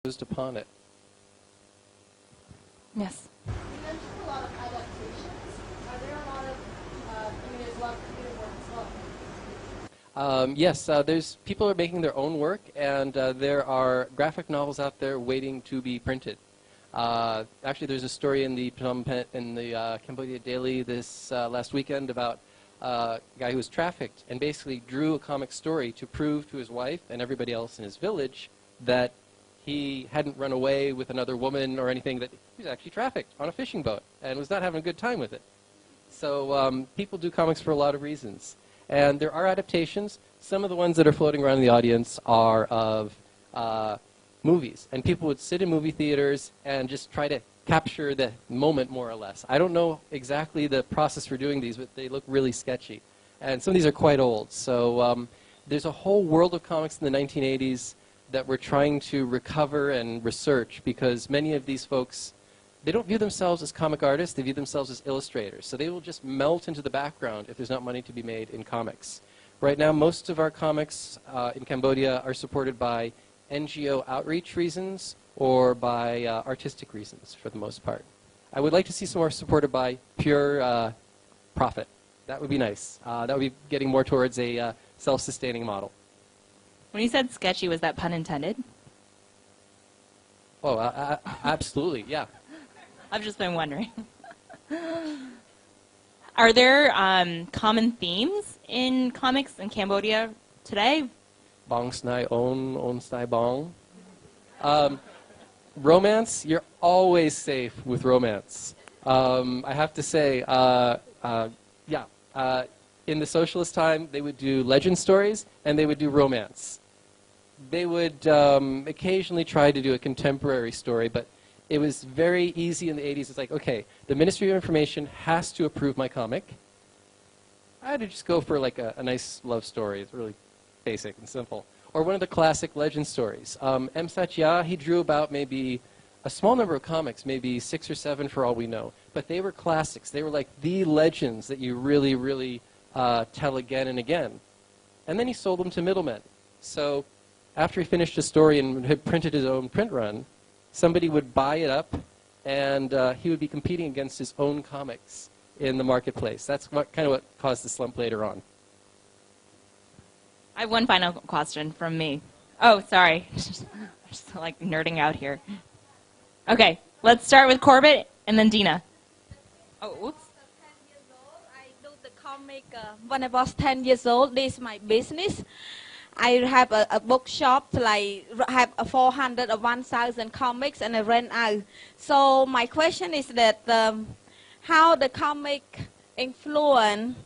imposed upon it. Yes. You mentioned a lot of adaptations. Are there a lot of, there's a lot of creative work as well? Yes, there's people are making their own work, and there are graphic novels out there waiting to be printed. Actually, there's a story in the Cambodia Daily this last weekend about a guy who was trafficked and basically drew a comic story to prove to his wife and everybody else in his village that he hadn't run away with another woman or anything, that he was actually trafficked on a fishing boat and was not having a good time with it. So people do comics for a lot of reasons. And there are adaptations. Some of the ones that are floating around in the audience are of movies. And people would sit in movie theaters and just try to capture the moment, more or less. I don't know exactly the process for doing these, but they look really sketchy. And some of these are quite old. So there's a whole world of comics in the 1980s that we're trying to recover and research, because many of these folks, they don't view themselves as comic artists, they view themselves as illustrators. So they will just melt into the background if there's not money to be made in comics. Right now, most of our comics in Cambodia are supported by NGO outreach reasons or by artistic reasons, for the most part. I would like to see some more supported by pure profit. That would be nice. That would be getting more towards a self-sustaining model. When you said sketchy, was that pun intended? Oh, absolutely, yeah. I've just been wondering. Are there common themes in comics in Cambodia today? Bong snai on snai bong. Romance, you're always safe with romance. I have to say, in the socialist time, they would do legend stories and they would do romance. They would occasionally try to do a contemporary story, but it was very easy in the 80s. It's like, okay, the Ministry of Information has to approve my comic. I had to just go for like a nice love story. It's really basic and simple. Or one of the classic legend stories. M. Satya, he drew about maybe a small number of comics, maybe 6 or 7 for all we know. But they were classics. They were like the legends that you really, really tell again and again. And then he sold them to middlemen. So after he finished a story and had printed his own print run, somebody would buy it up, and he would be competing against his own comics in the marketplace. That's kind of what caused the slump later on. I have one final question from me. Oh, sorry. Just like nerding out here. Okay, let's start with Corbett and then Dina. Oh, oops. 10 years old, I do the comic when I was 10 years old. This is my business. I have a bookshop, like have 400 or 1,000 comics, and I rent out. So my question is that how the comic influence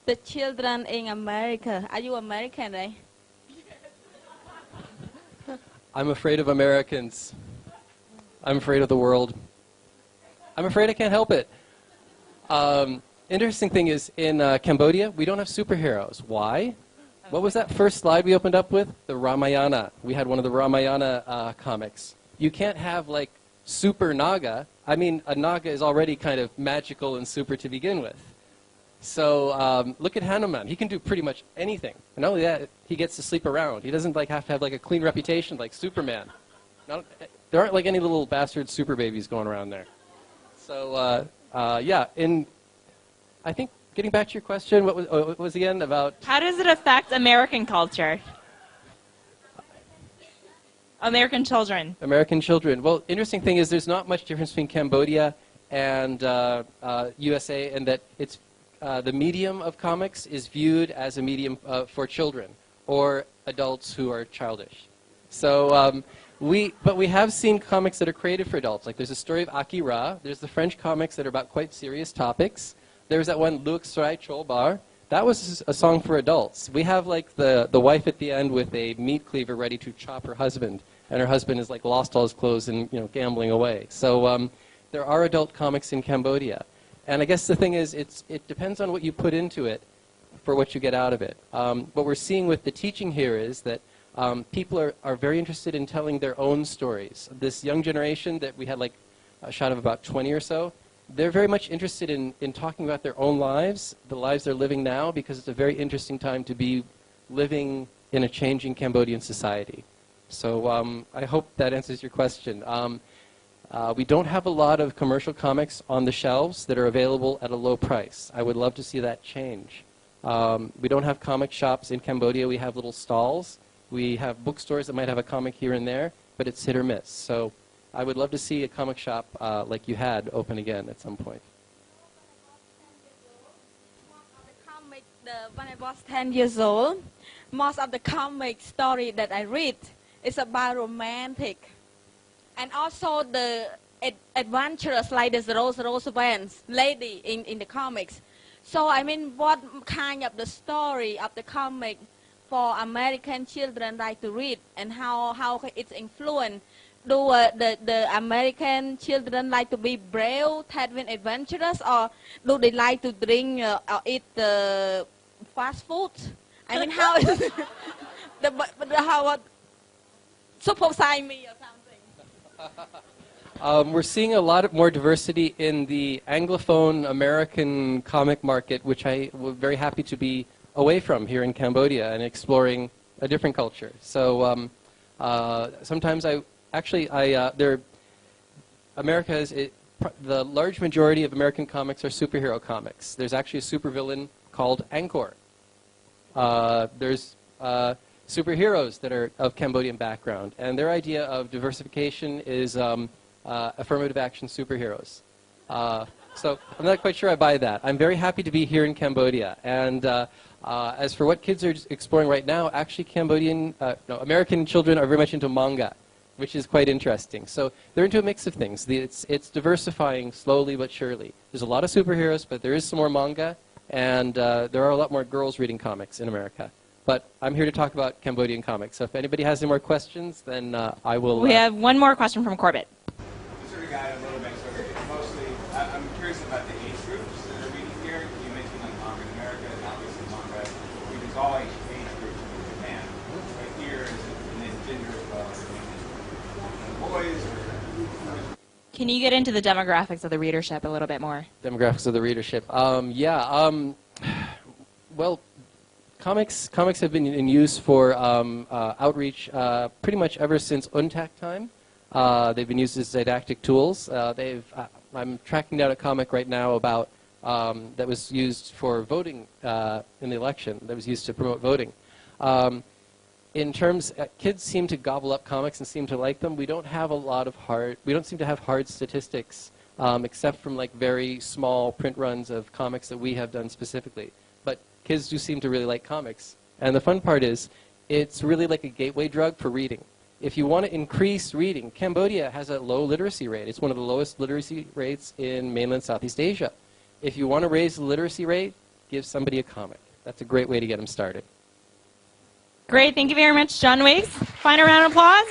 the children in America. Are you American, right? I'm afraid of Americans. I'm afraid of the world. I'm afraid I can't help it. Interesting thing is, in Cambodia, we don't have superheroes. Why? What was that first slide we opened up with? The Ramayana. We had one of the Ramayana comics. You can't have, like, super Naga. I mean, a Naga is already kind of magical and super to begin with. So look at Hanuman. He can do pretty much anything. And not only that, he gets to sleep around. He doesn't like have to have like a clean reputation like Superman. There aren't like any little bastard super babies going around there. So yeah, I think getting back to your question, what was again about? How does it affect American culture? American children. American children. Well, interesting thing is there's not much difference between Cambodia and USA, in that it's the medium of comics is viewed as a medium for children or adults who are childish. So but we have seen comics that are created for adults. Like there's a story of Akira. There's the French comics that are about quite serious topics. There's that one Luc Srai Cholbar. That was a song for adults. We have like the wife at the end with a meat cleaver ready to chop her husband, and her husband is like lost all his clothes and gambling away. So there are adult comics in Cambodia. And I guess the thing is, it depends on what you put into it for what you get out of it. What we're seeing with the teaching here is that people are very interested in telling their own stories. This young generation that we had like a shot of about 20 or so, they're very much interested in talking about their own lives, the lives they're living now, because it's a very interesting time to be living in a changing Cambodian society. So I hope that answers your question. We don't have a lot of commercial comics on the shelves that are available at a low price. I would love to see that change. We don't have comic shops in Cambodia. We have little stalls. We have bookstores that might have a comic here and there, but it's hit or miss. So I would love to see a comic shop like you had open again at some point. When I was 10 years old, most of the comic story that I read is about romantic. And also the adventurous, like the Rose Vance lady in the comics. So I mean, what kind of the story of the comic for American children like to read, and how it's influenced? Do the American children like to be brave, adventurous, or do they like to drink or eat the fast food? I mean, how is how super size me or something? We're seeing a lot more diversity in the Anglophone American comic market, which I was very happy to be away from here in Cambodia and exploring a different culture. So sometimes the large majority of American comics are superhero comics. There's actually a supervillain called Angkor. There's superheroes that are of Cambodian background, and their idea of diversification is affirmative action superheroes. So I'm not quite sure I buy that. I'm very happy to be here in Cambodia, and as for what kids are exploring right now, actually American children are very much into manga, which is quite interesting. So they're into a mix of things. It's diversifying slowly but surely. There's a lot of superheroes, but there is some more manga, and there are a lot more girls reading comics in America. But I'm here to talk about Cambodian comics. So if anybody has any more questions, then I will... We have one more question from Corbett. You sort of got it a little bit, so it's mostly... I'm curious about the age groups that are reading here. You mentioned like manga in America, and obviously manga reads all age groups in Japan. But here, is it gender as well? Boys or... Can you get into the demographics of the readership a little bit more? Demographics of the readership. Well, comics have been in use for outreach pretty much ever since UNTAC time. They've been used as didactic tools. I'm tracking down a comic right now about that was used for voting in the election. That was used to promote voting. In terms, kids seem to gobble up comics and seem to like them. We don't have a lot of we don't seem to have hard statistics, except from like very small print runs of comics that we have done specifically. But kids do seem to really like comics. And the fun part is, it's really like a gateway drug for reading. If you want to increase reading, Cambodia has a low literacy rate. It's one of the lowest literacy rates in mainland Southeast Asia. If you want to raise the literacy rate, give somebody a comic. That's a great way to get them started. Great. Thank you very much, John Wiggs. Final round of applause.